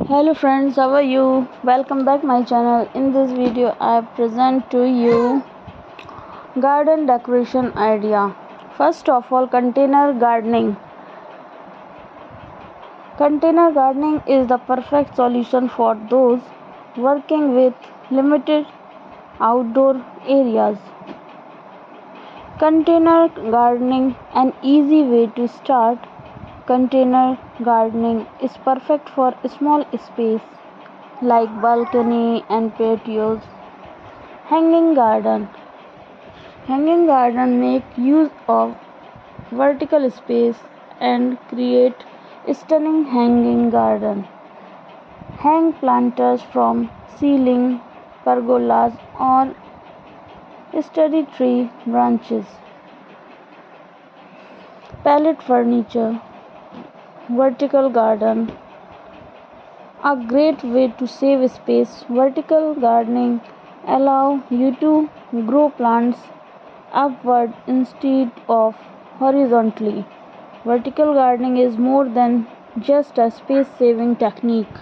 Hello friends, how are you? Welcome back my channel. In this video I present to you garden decoration idea. First of all, container gardening. Container gardening is the perfect solution for those working with limited outdoor areas. Container gardening, an easy way to start. Container gardening is perfect for small space like balcony and patios. Hanging garden. Hanging garden make use of vertical space and create stunning hanging garden. Hang planters from ceiling, pergolas or sturdy tree branches. Pallet furniture. Vertical garden. A great way to save space. Vertical gardening allow you to grow plants upward instead of horizontally. Vertical gardening is more than just a space saving technique.